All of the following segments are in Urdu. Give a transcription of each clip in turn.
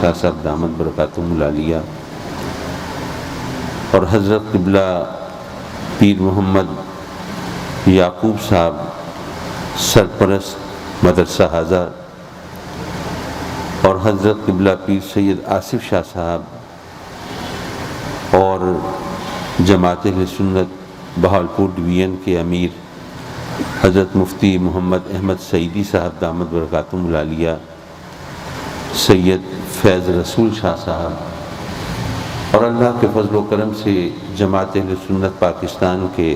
شاہ صاحب دامت برکاتہم العالیہ اور حضرت قبلہ پیر محمد یعقوب صاحب سرپرست مدرسہ حاضر اور حضرت قبلہ پیر سید آصف شاہ صاحب اور جماعت اہل سنت بہاولپور ڈویژن کے امیر حضرت مفتی محمد احمد سعیدی صاحب دامت برکاتہم العالیہ، سید فیض رسول شاہ صاحب اور اللہ کے فضل و کرم سے جماعت اہل سنت پاکستان کے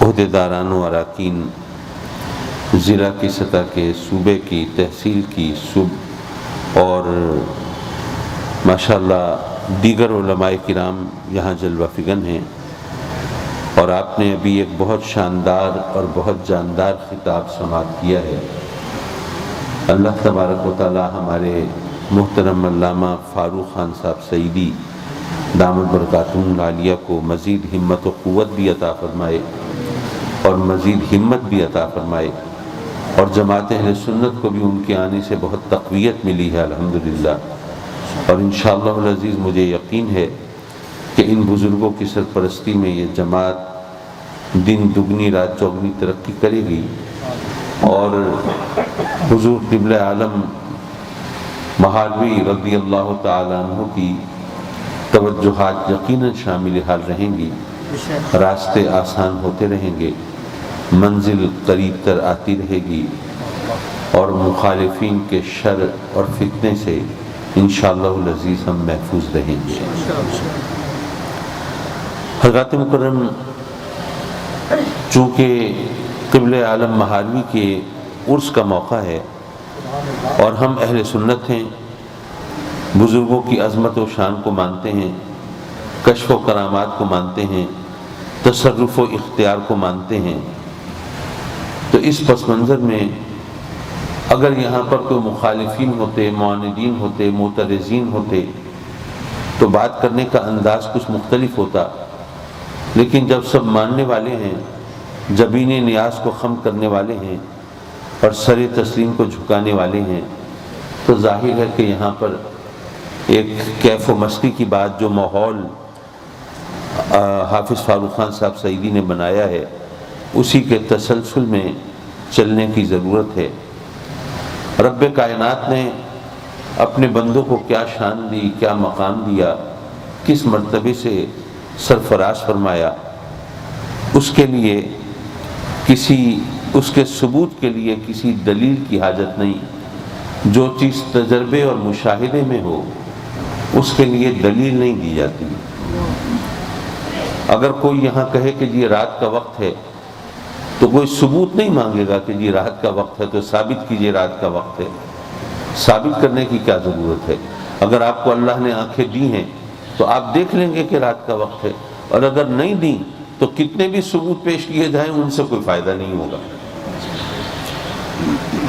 عہدیداران و اراکین، ضلع کی سطح کے، صوبے کی، تحصیل کی اور ماشاءاللہ دیگر علماء کرام یہاں جلوہ فگن ہیں، اور آپ نے ابھی ایک بہت شاندار اور بہت جاندار خطاب سماعت کیا ہے۔ اللہ تبارک و تعالی ہمارے محترم علامہ فاروق خان صاحب سعیدی دامت برکاتہم العالیہ کو مزید ہمت و قوت بھی عطا فرمائے اور مزید ہمت بھی عطا فرمائے، اور جماعت اہل سنت کو بھی ان کے آنے سے بہت تقویت ملی ہے الحمدللہ، اور انشاءاللہ العزیز مجھے یقین ہے کہ ان بزرگوں کی سرپرستی میں یہ جماعت دن دگنی رات چوگنی ترقی کرے گی، اور حضور قبلہ عالم مہالوی رضی اللہ تعالیٰ عنہ کی توجہات یقیناً شامل حال رہیں گی، راستے آسان ہوتے رہیں گے، منزل قریب تر آتی رہے گی، اور مخالفین کے شر اور فتنے سے انشاءاللہ العزیز ہم محفوظ رہیں گے۔ حضرات مکرم، چونکہ قبلہ عالم مہالوی کے عرس کا موقع ہے اور ہم اہل سنت ہیں، بزرگوں کی عظمت و شان کو مانتے ہیں، کشف و کرامات کو مانتے ہیں، تصرف و اختیار کو مانتے ہیں، تو اس پس منظر میں اگر یہاں پر کوئی مخالفین ہوتے، معاندین ہوتے، معترضین ہوتے تو بات کرنے کا انداز کچھ مختلف ہوتا، لیکن جب سب ماننے والے ہیں، جبین نیاز کو خم کرنے والے ہیں اور سر تسلیم کو جھکانے والے ہیں، تو ظاہر ہے کہ یہاں پر ایک کیف و مستی کی بات جو ماحول حافظ فاروق خان صاحب سعیدی نے بنایا ہے اسی کے تسلسل میں چلنے کی ضرورت ہے۔ رب کائنات نے اپنے بندوں کو کیا شان دی، کیا مقام دیا، کس مرتبے سے سرفراز فرمایا، اس کے لیے اس کے ثبوت کے لیے کسی دلیل کی حاجت نہیں۔ جو چیز تجربے اور مشاہدے میں ہو اس کے لیے دلیل نہیں دی جاتی۔ اگر کوئی یہاں کہے کہ جی رات کا وقت ہے تو کوئی ثبوت نہیں مانگے گا کہ جی رات کا وقت ہے تو ثابت کیجئے رات کا وقت ہے۔ ثابت کرنے کی کیا ضرورت ہے؟ اگر آپ کو اللہ نے آنکھیں دی ہیں تو آپ دیکھ لیں گے کہ رات کا وقت ہے، اور اگر نہیں دیں تو کتنے بھی ثبوت پیش کیے جائیں ان سے کوئی فائدہ نہیں ہوگا۔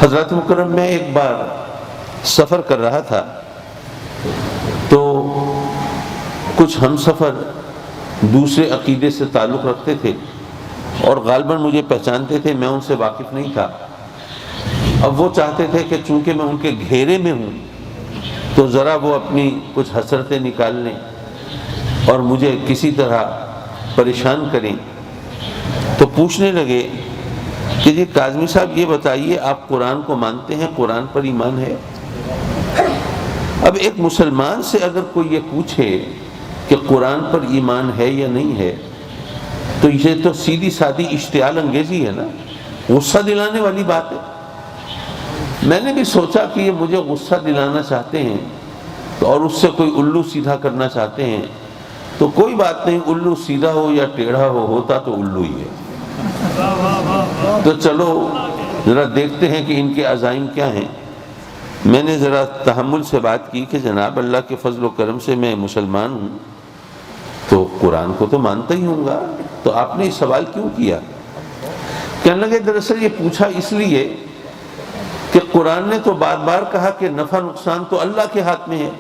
حضرات مکرم، میں ایک بار سفر کر رہا تھا تو کچھ ہم سفر دوسرے عقیدے سے تعلق رکھتے تھے اور غالباً مجھے پہچانتے تھے، میں ان سے واقف نہیں تھا۔ اب وہ چاہتے تھے کہ چونکہ میں ان کے گھیرے میں ہوں تو ذرا وہ اپنی کچھ حسرتیں نکال لیں اور مجھے کسی طرح پریشان کریں، تو پوچھنے لگے کہ جی کاظمی صاحب یہ بتائیے آپ قرآن کو مانتے ہیں، قرآن پر ایمان ہے؟ اب ایک مسلمان سے اگر کوئی یہ پوچھے کہ قرآن پر ایمان ہے یا نہیں ہے تو یہ تو سیدھی سادھی اشتعال انگیزی ہے نا، غصہ دلانے والی بات ہے۔ میں نے بھی سوچا کہ یہ مجھے غصہ دلانا چاہتے ہیں اور اس سے کوئی الو سیدھا کرنا چاہتے ہیں، تو کوئی بات نہیں، الو سیدھا ہو یا ٹیڑھا ہو، ہوتا تو الو ہی ہے۔ تو چلو ذرا دیکھتے ہیں کہ ان کے عزائم کیا ہیں۔ میں نے ذرا تحمل سے بات کی کہ جناب اللہ کے فضل و کرم سے میں مسلمان ہوں تو قرآن کو تو مانتا ہی ہوں گا، تو آپ نے یہ سوال کیوں کیا؟ کہنے لگے دراصل یہ پوچھا اس لیے کہ قرآن نے تو بار بار کہا کہ نفع نقصان تو اللہ کے ہاتھ میں ہے،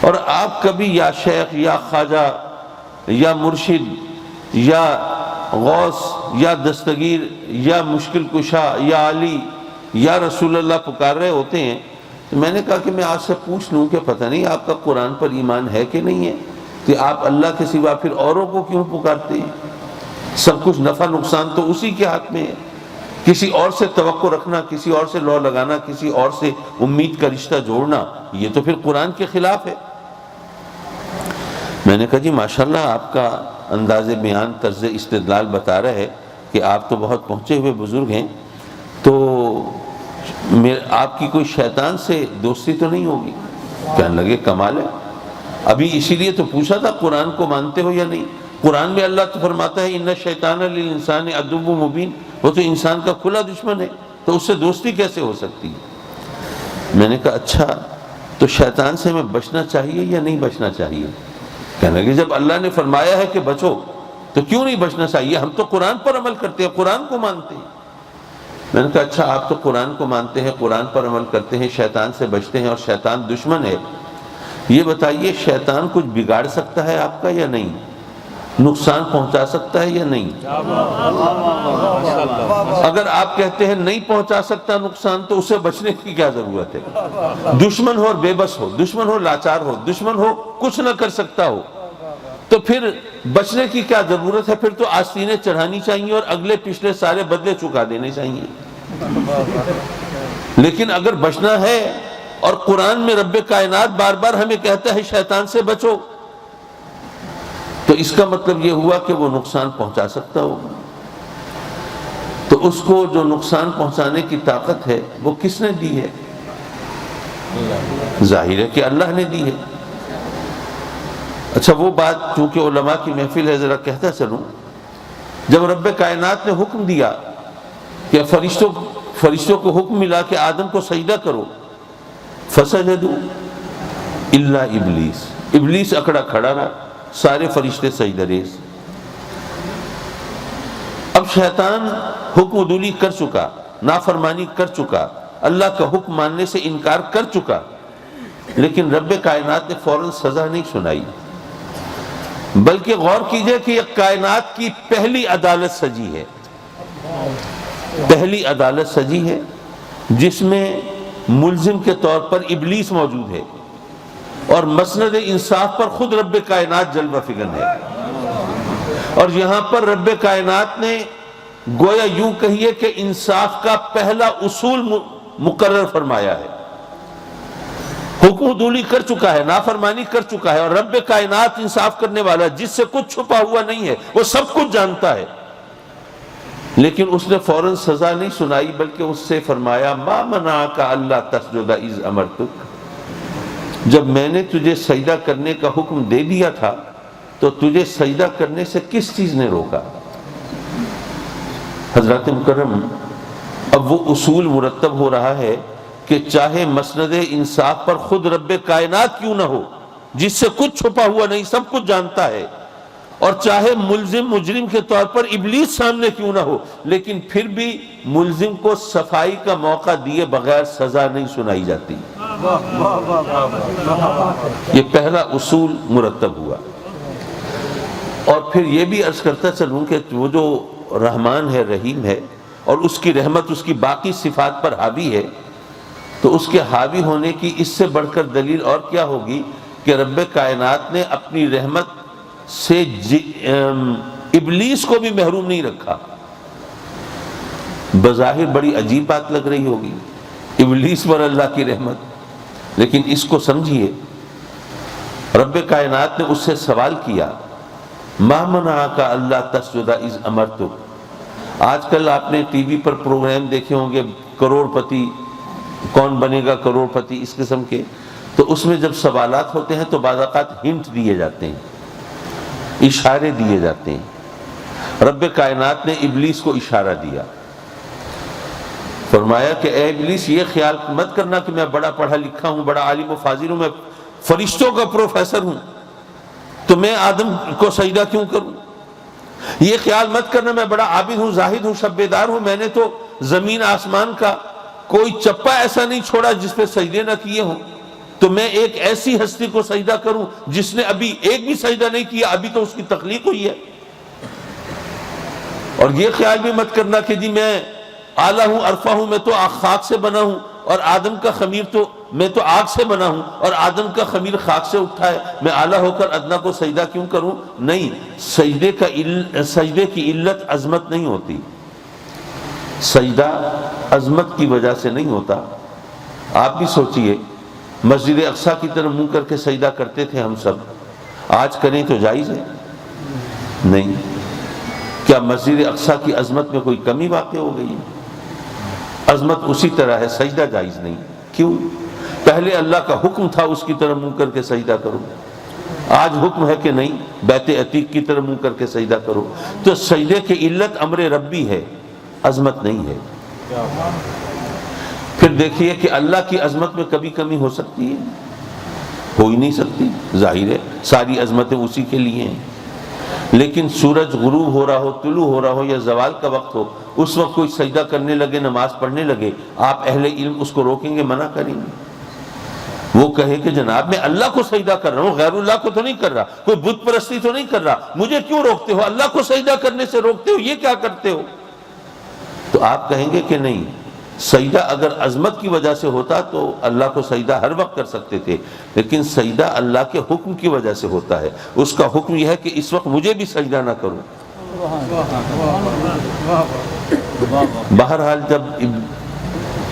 اور آپ کبھی یا شیخ یا خواجہ یا مرشد یا غوث یا دستگیر یا مشکل کشا یا علی یا رسول اللہ پکار رہے ہوتے ہیں تو میں نے کہا کہ میں آپ سے پوچھ لوں کہ پتہ نہیں آپ کا قرآن پر ایمان ہے کہ نہیں ہے، کہ آپ اللہ کے سوا پھر اوروں کو کیوں پکارتے ہیں؟ سب کچھ نفع نقصان تو اسی کے ہاتھ میں ہے، کسی اور سے توقع رکھنا، کسی اور سے لو لگانا، کسی اور سے امید کا رشتہ جوڑنا، یہ تو پھر قرآن کے خلاف ہے۔ میں نے کہا جی ماشاءاللہ آپ کا انداز بیان، طرز استدلال بتا رہا ہے کہ آپ تو بہت پہنچے ہوئے بزرگ ہیں، تو آپ کی کوئی شیطان سے دوستی تو نہیں ہوگی؟ کہنے لگے کمال ہے، ابھی اسی لیے تو پوچھا تھا قرآن کو مانتے ہو یا نہیں؟ قرآن میں اللہ تو فرماتا ہے ان الشیطان للانسان عدو مبین، وہ تو انسان کا کھلا دشمن ہے، تو اس سے دوستی کیسے ہو سکتی ہے؟ میں نے کہا اچھا تو شیطان سے ہمیں بچنا چاہیے یا نہیں بچنا چاہیے؟ کہنے لگے جب اللہ نے فرمایا ہے کہ بچو تو کیوں نہیں بچنا چاہیے؟ ہم تو قرآن پر عمل کرتے ہیں، قرآن کو مانتے ہیں۔ میں نے کہا اچھا آپ تو قرآن کو مانتے ہیں، قرآن پر عمل کرتے ہیں، شیطان سے بچتے ہیں اور شیطان دشمن ہے، یہ بتائیے شیطان کچھ بگاڑ سکتا ہے آپ کا یا نہیں؟ نقصان پہنچا سکتا ہے یا نہیں؟ اگر آپ کہتے ہیں نہیں پہنچا سکتا نقصان تو اسے بچنے کی کیا ضرورت ہے؟ دشمن ہو اور بے بس ہو، دشمن ہو لاچار ہو، دشمن ہو کچھ نہ کر سکتا ہو، تو پھر بچنے کی کیا ضرورت ہے؟ پھر تو آستینیں چڑھانی چاہیے اور اگلے پچھلے سارے بدلے چکا دینے چاہیے۔ لیکن اگر بچنا ہے اور قرآن میں رب کائنات بار بار ہمیں کہتا ہے شیطان سے بچو، تو اس کا مطلب یہ ہوا کہ وہ نقصان پہنچا سکتا ہوگا۔ تو اس کو جو نقصان پہنچانے کی طاقت ہے وہ کس نے دی ہے؟ ظاہر ہے کہ اللہ نے دی ہے۔ اچھا وہ بات چونکہ علماء کی محفل ہے ذرا کہتا چلوں، جب رب کائنات نے حکم دیا کہ فرشتوں کو حکم ملا کہ آدم کو سجدہ کرو، فسجدوا الا ابلیس، ابلیس اکڑا کھڑا رہا، سارے فرشتے سجدہ ریز۔ اب شیطان حکم عدولی کر چکا، نافرمانی کر چکا، اللہ کا حکم ماننے سے انکار کر چکا، لیکن رب کائنات نے فوراً سزا نہیں سنائی، بلکہ غور کیجئے کہ یہ کائنات کی پہلی عدالت سجی ہے، پہلی عدالت سجی ہے جس میں ملزم کے طور پر ابلیس موجود ہے اور مسند انصاف پر خود رب کائنات جلوہ فکن ہے۔ اور یہاں پر رب کائنات نے گویا یوں کہیے کہ انصاف کا پہلا اصول مقرر فرمایا ہے، حکم عدولی کر چکا ہے، نافرمانی کر چکا ہے، اور رب کائنات انصاف کرنے والا جس سے کچھ چھپا ہوا نہیں ہے، وہ سب کچھ جانتا ہے، لیکن اس نے فوراً سزا نہیں سنائی بلکہ اس سے فرمایا ما منعک الا تسجد اذ امرتک، جب میں نے تجھے سجدہ کرنے کا حکم دے دیا تھا تو تجھے سجدہ کرنے سے کس چیز نے روکا؟ حضرات مکرم، اب وہ اصول مرتب ہو رہا ہے کہ چاہے مسند انصاف پر خود رب کائنات کیوں نہ ہو جس سے کچھ چھپا ہوا نہیں، سب کچھ جانتا ہے، اور چاہے ملزم مجرم کے طور پر ابلیس سامنے کیوں نہ ہو، لیکن پھر بھی ملزم کو صفائی کا موقع دیے بغیر سزا نہیں سنائی جاتی۔ یہ پہلا اصول مرتب ہوا۔ اور پھر یہ بھی عرض کرتا چلوں کہ وہ جو رحمان ہے، رحیم ہے، اور اس کی رحمت اس کی باقی صفات پر حاوی ہے، تو اس کے حاوی ہونے کی اس سے بڑھ کر دلیل اور کیا ہوگی کہ رب کائنات نے اپنی رحمت سے ابلیس کو بھی محروم نہیں رکھا۔ بظاہر بڑی عجیب بات لگ رہی ہوگی، ابلیس پر اللہ کی رحمت، لیکن اس کو سمجھیے، رب کائنات نے اس سے سوال کیا ما منعک الا تسجد اذ امرتک۔ آج کل آپ نے ٹی وی پر پروگرام دیکھے ہوں گے، کروڑ پتی، کون بنے گا کروڑ پتی، اس قسم کے، تو اس میں جب سوالات ہوتے ہیں تو بعض اوقات ہنٹ دیے جاتے ہیں، اشارے دیے جاتے ہیں۔ رب کائنات نے ابلیس کو اشارہ دیا، فرمایا کہ اے ابلیس یہ خیال مت کرنا کہ میں بڑا پڑھا لکھا ہوں، بڑا عالم و فاضل ہوں، میں فرشتوں کا پروفیسر ہوں، تو میں آدم کو سجدہ کیوں کروں؟ یہ خیال مت کرنا میں بڑا عابد ہوں، زاہد ہوں، شب بیدار ہوں، میں نے تو زمین آسمان کا کوئی چپا ایسا نہیں چھوڑا جس پہ سجدے نہ کیے ہوں، تو میں ایک ایسی ہستی کو سجدہ کروں جس نے ابھی ایک بھی سجدہ نہیں کیا، ابھی تو اس کی تخلیق ہوئی ہے۔ اور یہ خیال بھی مت کرنا کہ جی میں اعلیٰ ہوں، عرفہ ہوں، میں تو خاک سے بنا ہوں اور آدم کا خمیر تو میں تو آگ سے بنا ہوں اور آدم کا خمیر خاک سے اٹھا ہے، میں اعلیٰ ہو کر ادنا کو سجدہ کیوں کروں؟ نہیں، سجدے کی علت عظمت نہیں ہوتی، سجدہ عظمت کی وجہ سے نہیں ہوتا۔ آپ بھی سوچئے، مسجد اقصیٰ کی طرف منہ کر کے سجدہ کرتے تھے ہم سب، آج کریں تو جائز ہے؟ نہیں۔ کیا مسجد اقصیٰ کی عظمت میں کوئی کمی واقع ہو گئی ہے؟ عظمت اسی طرح ہے، سجدہ جائز نہیں۔ کیوں؟ پہلے اللہ کا حکم تھا اس کی طرف منہ کر کے سجدہ کرو، آج حکم ہے کہ نہیں، بیت عتیق کی طرف منہ کر کے سجدہ کرو۔ تو سجدے کی علت امر ربی ہے، عظمت نہیں ہے۔ پھر دیکھیے کہ اللہ کی عظمت میں کبھی کمی ہو سکتی ہے؟ ہو ہی نہیں سکتی، ظاہر ہے ساری عظمتیں اسی کے لیے ہیں۔ لیکن سورج غروب ہو رہا ہو، طلوع ہو رہا ہو یا زوال کا وقت ہو، اس وقت کوئی سجدہ کرنے لگے، نماز پڑھنے لگے، آپ اہل علم اس کو روکیں گے، منع کریں گے؟ وہ کہے کہ جناب میں اللہ کو سجدہ کر رہا ہوں، غیر اللہ کو تو نہیں کر رہا، کوئی بت پرستی تو نہیں کر رہا، مجھے کیوں روکتے ہو؟ اللہ کو سجدہ کرنے سے روکتے ہو، یہ کیا کرتے ہو؟ تو آپ کہیں گے کہ نہیں، سجدہ اگر عظمت کی وجہ سے ہوتا تو اللہ کو سجدہ ہر وقت کر سکتے تھے، لیکن سجدہ اللہ کے حکم کی وجہ سے ہوتا ہے۔ اس کا حکم یہ ہے کہ اس وقت مجھے بھی سجدہ نہ کرو۔ بہرحال جب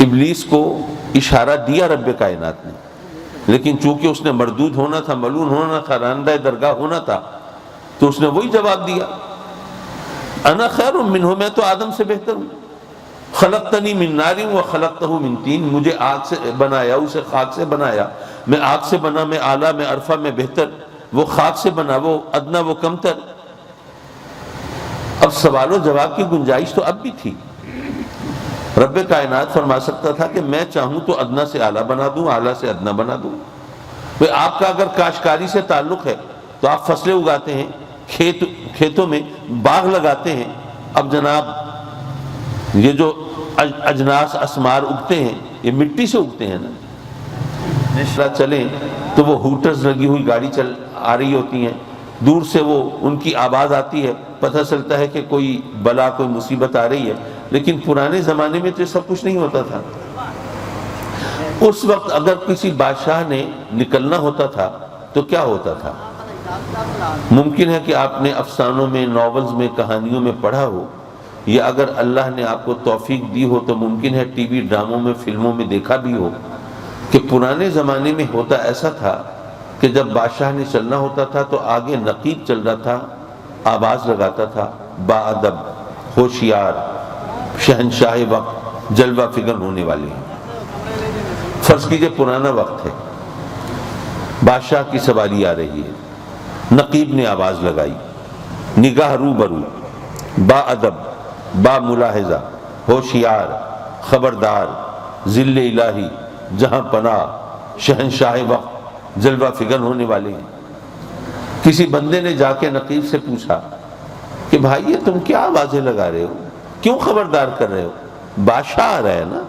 ابلیس کو اشارہ دیا رب کائنات نے، لیکن چونکہ اس نے مردود ہونا تھا، ملعون ہونا تھا، راندہ درگاہ ہونا تھا، تو اس نے وہی جواب دیا، انا خیر منہ، میں تو آدم سے بہتر ہوں، خلقتنی من نار و خلقتہ من طین، مجھے آگ سے بنایا، اسے خاک سے بنایا، میں آگ سے بنا، میں اعلیٰ، میں عرفہ، میں بہتر، وہ خاک سے بنا، وہ ادنا، وہ کمتر۔ اب سوال و جواب کی گنجائش تو اب بھی تھی۔ رب کائنات فرما سکتا تھا کہ میں چاہوں تو ادنا سے اعلیٰ بنا دوں، اعلیٰ سے ادنا بنا دوں۔ آپ کا اگر کاشتکاری سے تعلق ہے تو آپ فصلیں اگاتے ہیں، کھیتوں میں باغ لگاتے ہیں، اب جناب یہ جو اجناس اسمار اگتے ہیں یہ مٹی سے اگتے ہیں نا، چلیں تو وہ ہوٹرز لگی ہوئی گاڑی چل آ رہی ہوتی ہیں، دور سے وہ ان کی آواز آتی ہے، پتہ چلتا ہے کہ کوئی بلا، کوئی مصیبت آ رہی ہے۔ لیکن پرانے زمانے میں تو یہ سب کچھ نہیں ہوتا تھا۔ اس وقت اگر کسی بادشاہ نے نکلنا ہوتا تھا تو کیا ہوتا تھا؟ ممکن ہے کہ آپ نے افسانوں میں، ناولز میں، کہانیوں میں پڑھا ہو، یا اگر اللہ نے آپ کو توفیق دی ہو تو ممکن ہے ٹی وی ڈراموں میں، فلموں میں دیکھا بھی ہو کہ پرانے زمانے میں ہوتا ایسا تھا کہ جب بادشاہ نے چلنا ہوتا تھا تو آگے نقیب چل رہا تھا، آواز لگاتا تھا، با ادب، ہوشیار، شہنشاہ وقت، جلوہ فگر ہونے والے ہیں۔ فرض کیجئے پرانا وقت ہے، بادشاہ کی سواری آ رہی ہے، نقیب نے آواز لگائی، نگاہ روبرو، با ادب، با ملاحظہ، ہوشیار، خبردار، ذل الہی، جہاں پناہ، شہنشاہ وقت، جلوہ فگر ہونے والے ہیں۔ کسی بندے نے جا کے نقیب سے پوچھا کہ بھائی یہ تم کیا آوازیں لگا رہے ہو، کیوں خبردار کر رہے ہو؟ بادشاہ آ رہا ہے نا،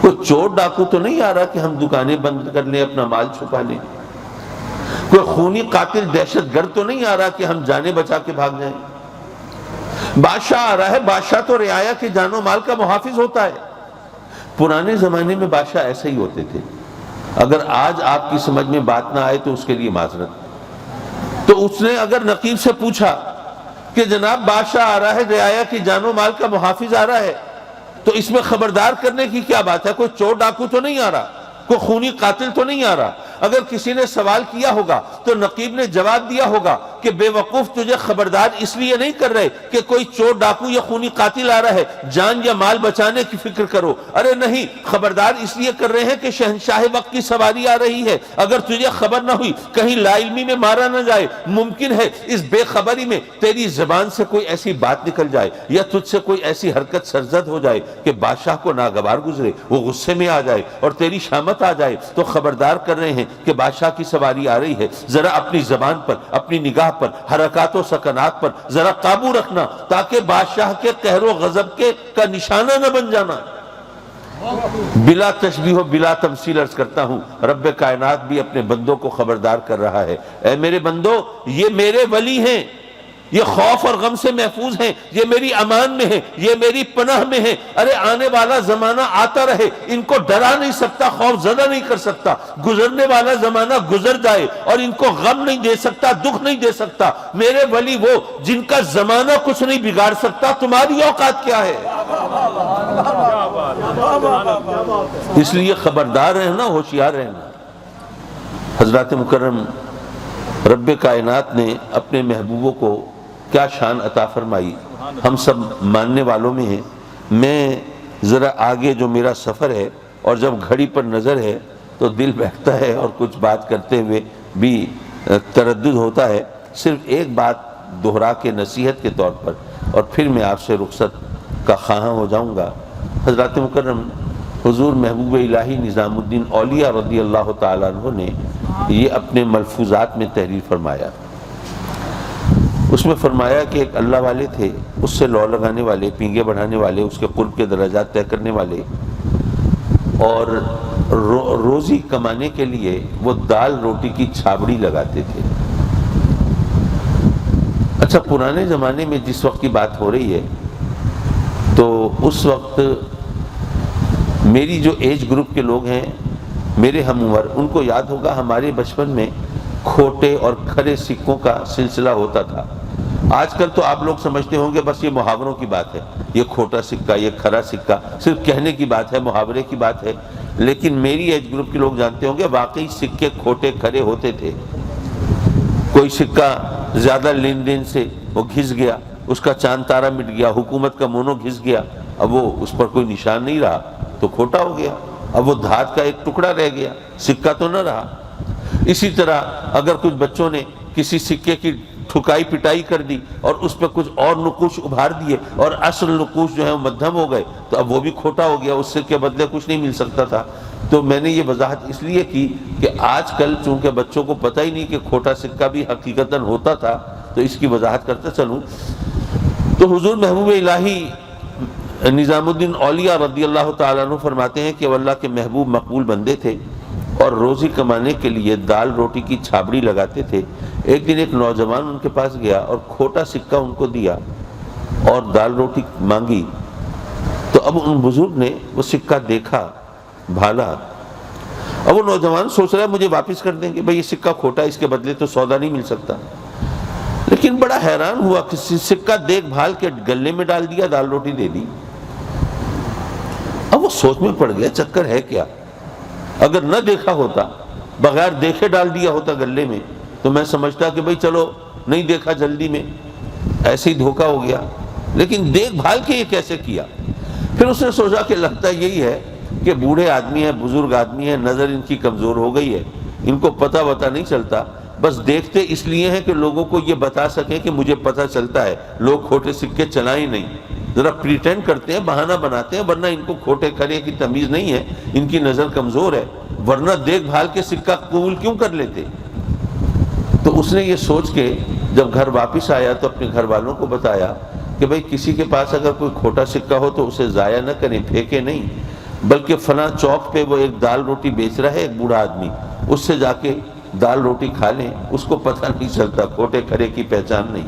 کوئی چور ڈاکو تو نہیں آ رہا کہ ہم دکانیں بند کر لیں، اپنا مال چھپا لیں، کوئی خونی قاتل دہشت گرد تو نہیں آ رہا کہ ہم جانیں بچا کے بھاگ جائیں۔ بادشاہ آ رہا ہے، بادشاہ تو رعایا کے جان و مال کا محافظ ہوتا ہے۔ پرانے زمانے میں بادشاہ ایسے ہی ہوتے تھے۔ اگر آج آپ کی سمجھ میں بات نہ آئے تو اس کے لیے معذرت۔ تو اس نے اگر نقیب سے پوچھا کہ جناب بادشاہ آ رہا ہے، رعایا کی جان و مال کا محافظ آ رہا ہے، تو اس میں خبردار کرنے کی کیا بات ہے؟ کوئی چور ڈاکو تو نہیں آ رہا، کوئی خونی قاتل تو نہیں آ رہا۔ اگر کسی نے سوال کیا ہوگا تو نقیب نے جواب دیا ہوگا کہ بے وقوف تجھے خبردار اس لیے نہیں کر رہے کہ کوئی چور ڈاکو یا خونی قاتل آ رہا ہے، جان یا مال بچانے کی فکر کرو۔ ارے نہیں، خبردار اس لیے کر رہے ہیں کہ شہنشاہ وقت کی سواری آ رہی ہے، اگر تجھے خبر نہ ہوئی کہیں لا علمی میں مارا نہ جائے، ممکن ہے اس بے خبری میں تیری زبان سے کوئی ایسی بات نکل جائے یا تجھ سے کوئی ایسی حرکت سرزد ہو جائے کہ بادشاہ کو ناگوار گزرے، وہ غصے میں آ جائے اور تیری شامت آ جائے۔ تو خبردار کر رہے ہیں کہ بادشاہ کی سواری آ رہی ہے، ذرا اپنی زبان پر، اپنی نگاہ پر، حرکات و سکنات پر ذرا قابو رکھنا، تاکہ بادشاہ کے قہر و غضب کا نشانہ نہ بن جانا۔ بلا تشبیہ و بلا تمثیل عرض کرتا ہوں، رب کائنات بھی اپنے بندوں کو خبردار کر رہا ہے، اے میرے بندو، یہ میرے ولی ہیں، یہ خوف اور غم سے محفوظ ہیں، یہ میری امان میں ہے، یہ میری پناہ میں ہے۔ ارے آنے والا زمانہ آتا رہے، ان کو ڈرا نہیں سکتا، خوف زدہ نہیں کر سکتا۔ گزرنے والا زمانہ گزر جائے اور ان کو غم نہیں دے سکتا، دکھ نہیں دے سکتا۔ میرے ولی وہ جن کا زمانہ کچھ نہیں بگاڑ سکتا، تمہاری اوقات کیا ہے؟ اس لیے خبردار رہنا، ہوشیار رہنا۔ حضرات مکرم رب کائنات نے اپنے محبوبوں کو کیا شان عطا فرمائی، ہم سب ماننے والوں میں ہیں۔ میں ذرا آگے جو میرا سفر ہے اور جب گھڑی پر نظر ہے تو دل بیٹھتا ہے اور کچھ بات کرتے ہوئے بھی تردد ہوتا ہے۔ صرف ایک بات دہرا کے نصیحت کے طور پر اور پھر میں آپ سے رخصت کا خواہاں ہو جاؤں گا۔ حضرات مکرم حضور محبوب الہی نظام الدین اولیاء رضی اللہ تعالیٰ عنہ نے یہ اپنے ملفوظات میں تحریر فرمایا۔ اس میں فرمایا کہ ایک اللہ والے تھے، اس سے لو لگانے والے، پینگے بڑھانے والے، اس کے قرب کے درجات طے کرنے والے، اور روزی کمانے کے لیے وہ دال روٹی کی چھابڑی لگاتے تھے۔ اچھا، پرانے زمانے میں جس وقت کی بات ہو رہی ہے تو اس وقت میری جو ایج گروپ کے لوگ ہیں، میرے ہم عمر، ان کو یاد ہوگا ہمارے بچپن میں کھوٹے اور کھرے سکوں کا سلسلہ ہوتا تھا۔ آج کل تو آپ لوگ سمجھتے ہوں گے بس یہ محاوروں کی بات ہے، یہ کھوٹا سکہ، یہ کھرا سکہ صرف کہنے کی بات ہے، محاورے کی بات ہے۔ لیکن میری ایج گروپ کے لوگ جانتے ہوں گے واقعی سکے کھوٹے کھرے ہوتے تھے۔ کوئی سکہ زیادہ لین دین سے وہ گھس گیا، اس کا چاند تارا مٹ گیا، حکومت کا مونو گھس گیا، اب وہ اس پر کوئی نشان نہیں رہا تو کھوٹا ہو گیا، اب وہ دھات کا ایک ٹکڑا رہ گیا، سکہ تو نہ رہا۔ اسی طرح اگر کچھ بچوں نے کسی سکے کی ٹھکائی پٹائی کر دی اور اس پہ کچھ اور نقوش ابھار دیے اور اصل نقوش جو ہے وہ مدھم ہو گئے تو اب وہ بھی کھوٹا ہو گیا، اس سے کے بدلے کچھ نہیں مل سکتا تھا۔ تو میں نے یہ وضاحت اس لیے کی کہ آج کل چونکہ بچوں کو پتہ ہی نہیں کہ کھوٹا سکہ بھی حقیقتاً ہوتا تھا، تو اس کی وضاحت کرتا چلوں۔ تو حضور محبوب الہی نظام الدین اولیاء رضی اللہ تعالیٰ عنہ فرماتے ہیں کہ وہ اللہ کے محبوب مقبول بندے تھے اور روزی کمانے کے لیے دال روٹی کی چھابڑی لگاتے تھے۔ ایک دن ایک نوجوان ان کے پاس گیا اور کھوٹا سکہ ان کو دیا اور دال روٹی مانگی، تو اب ان بزرگ نے وہ سکہ دیکھا، بھالا۔ اب وہ نوجوان سوچ رہا ہے مجھے واپس کر دیں گے، بھئی یہ سکہ کھوٹا، اس کے بدلے تو سودا نہیں مل سکتا۔ لیکن بڑا حیران ہوا کہ سکہ دیکھ بھال کے گلے میں ڈال دیا، دال روٹی دے دی۔ اب وہ سوچ میں پڑ گیا چکر ہے کیا؟ اگر نہ دیکھا ہوتا، بغیر دیکھے ڈال دیا ہوتا گلے میں تو میں سمجھتا کہ بھئی چلو نہیں دیکھا جلدی میں، ایسے ہی دھوکہ ہو گیا، لیکن دیکھ بھال کے یہ کیسے کیا؟ پھر اس نے سوچا کہ لگتا یہی ہے کہ بوڑھے آدمی ہیں، بزرگ آدمی ہیں، نظر ان کی کمزور ہو گئی ہے، ان کو پتہ نہیں چلتا، بس دیکھتے اس لیے ہیں کہ لوگوں کو یہ بتا سکیں کہ مجھے پتہ چلتا ہے، لوگ کھوٹے سکے چلائیں نہیں، ذرا پریٹینڈ کرتے ہیں، بہانہ بناتے ہیں، ورنہ ان کو کھوٹے کھرے کی تمیز نہیں ہے، ان کی نظر کمزور ہے، ورنہ دیکھ بھال کے سکہ قبول کیوں کر لیتے؟ تو اس نے یہ سوچ کے جب گھر واپس آیا تو اپنے گھر والوں کو بتایا کہ بھئی کسی کے پاس اگر کوئی کھوٹا سکہ ہو تو اسے ضائع نہ کریں، پھینکے نہیں، بلکہ فلاں چوک پہ وہ ایک دال روٹی بیچ رہا ہے ایک بوڑھا آدمی، اس سے جا کے دال روٹی کھا لیں، اس کو پتہ نہیں چلتا، کھوٹے کھرے کی پہچان نہیں۔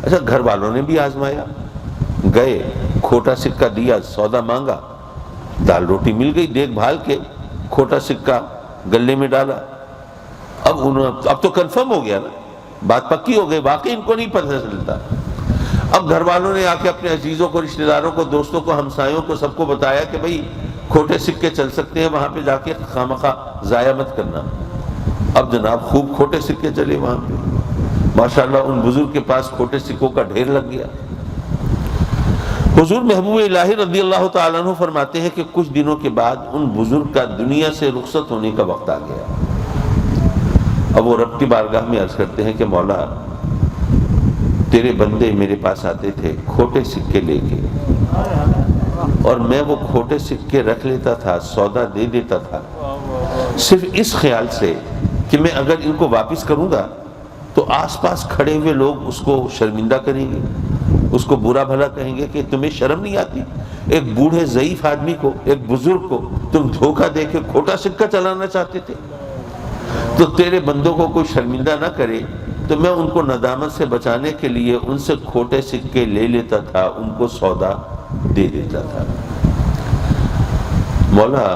اچھا، گھر والوں نے بھی آزمایا، گئے، کھوٹا سکہ دیا، سودا مانگا، دال روٹی مل گئی، دیکھ بھال کے کھوٹا سکہ گلے میں ڈالا۔ اب تو کنفرم ہو گیا نا، بات پکی ہو گئی، واقعی ان کو نہیں پتہ چلتا۔ اب گھر والوں نے آ کے اپنے عزیزوں کو، رشتہ داروں کو، دوستوں کو، ہمسایوں کو، سب کو بتایا کہ بھئی کھوٹے سکے چل سکتے ہیں، وہاں پہ جا کے خامخواہ ضائع مت کرنا۔ اب جناب خوب کھوٹے سکے چلے وہاں پہ، ماشاءاللہ ان بزرگ کے پاس کھوٹے سکوں کا ڈھیر لگ گیا۔ حضور محبوب الہی رضی اللہ تعالیٰ عنہ فرماتے ہیں کہ کچھ دنوں کے بعد ان بزرگ کا دنیا سے رخصت ہونے کا وقت آ گیا۔ اب وہ رب کی بارگاہ میں عرض کرتے ہیں کہ مولا، تیرے بندے میرے پاس آتے تھے کھوٹے سکے لے کے، اور میں وہ کھوٹے سکے رکھ لیتا تھا، سودا دے دیتا تھا، صرف اس خیال سے کہ میں اگر ان کو واپس کروں گا تو آس پاس کھڑے ہوئے لوگ اس کو شرمندہ کریں گے، اس کو برا بھلا کہیں گے کہ تمہیں شرم نہیں آتی، ایک بوڑھے ضعیف آدمی کو، ایک بزرگ کو تم دھوکہ دے کے کھوٹا سکہ چلانا چاہتے تھے۔ تو تیرے بندوں کو کوئی شرمندہ نہ کرے، تو میں ان کو ندامت سے بچانے کے لیے ان سے کھوٹے سکے لے لیتا تھا، ان کو سودا دے دیتا تھا۔ مولا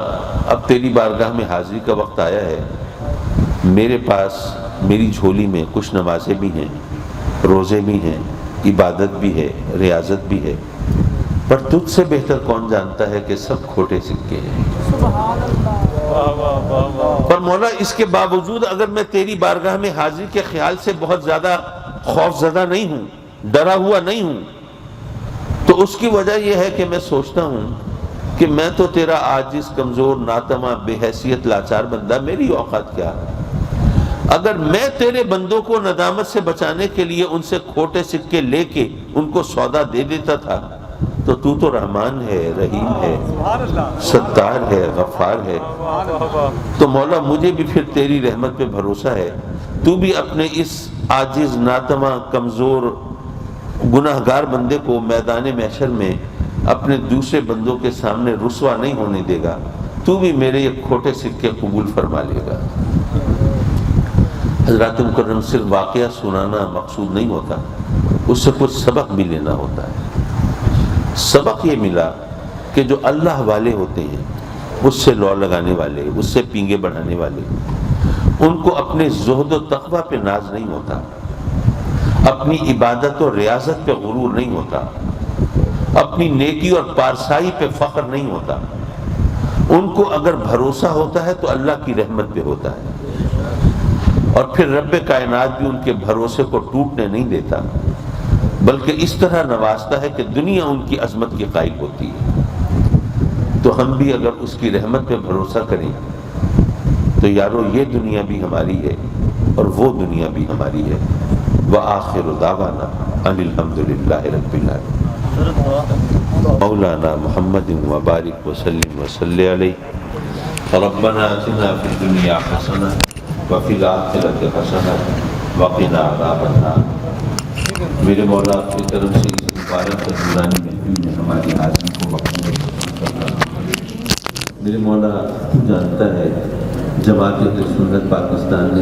اب تیری بارگاہ میں حاضری کا وقت آیا ہے، میرے پاس میری جھولی میں کچھ نمازیں بھی ہیں، روزے بھی ہیں، عبادت بھی ہے، ریاضت بھی ہے، پر تجھ سے بہتر کون جانتا ہے کہ سب کھوٹے سکے ہیں۔ پر مولا اس کے باوجود اگر میں تیری بارگاہ میں حاضری کے خیال سے بہت زیادہ خوف زدہ نہیں ہوں، ڈرا ہوا نہیں ہوں، تو اس کی وجہ یہ ہے کہ میں سوچتا ہوں کہ میں تو تیرا عاجز، کمزور، ناتماں، بے حیثیت، لاچار بندہ، میری اوقات کیا ہے؟ اگر میں تیرے بندوں کو ندامت سے بچانے کے لیے ان سے کھوٹے سکے لے کے ان کو سودا دے دیتا تھا تو تو رحمان ہے، رحیم ہے، ستار ہے، غفار ہے۔ تو مولا مجھے بھی پھر تیری رحمت پہ بھروسہ ہے، تو بھی اپنے اس عاجز، ناتماں، کمزور، گناہگار بندے کو میدان محشر میں اپنے دوسرے بندوں کے سامنے رسوا نہیں ہونے دے گا، تو بھی میرے یہ کھوٹے سکے قبول فرما لے گا۔ حضرات مکرم، صرف واقعہ سنانا مقصود نہیں ہوتا، اس سے کچھ سبق بھی لینا ہوتا ہے۔ سبق یہ ملا کہ جو اللہ والے ہوتے ہیں، اس سے لو لگانے والے، اس سے پینگے بڑھانے والے، ان کو اپنے زہد و تقوی پہ ناز نہیں ہوتا، اپنی عبادت و ریاضت پہ غرور نہیں ہوتا، اپنی نیکی اور پارسائی پہ فخر نہیں ہوتا۔ ان کو اگر بھروسہ ہوتا ہے تو اللہ کی رحمت پہ ہوتا ہے، اور پھر رب کائنات بھی ان کے بھروسے کو ٹوٹنے نہیں دیتا، بلکہ اس طرح نوازتا ہے کہ دنیا ان کی عظمت کی قائل ہوتی ہے۔ تو ہم بھی اگر اس کی رحمت پہ بھروسہ کریں تو یارو یہ دنیا بھی ہماری ہے اور وہ دنیا بھی ہماری ہے۔ وآخر دعوانا ان الحمد للہ رب العالمین۔ مولانا محمد وبارک وسلم وصلی علیہ۔ ربنا آتنا فی الدنیا حسنہ وفی الآخرۃ حسنہ وقنا عذاب النار۔ میرے مولا اپنی طرف سے اس مبارک نورانی محفل میں ہماری حاضری کو مقبول کرنا۔ میرے مولا تو جانتا ہے جماعت اہل سنت پاکستان نے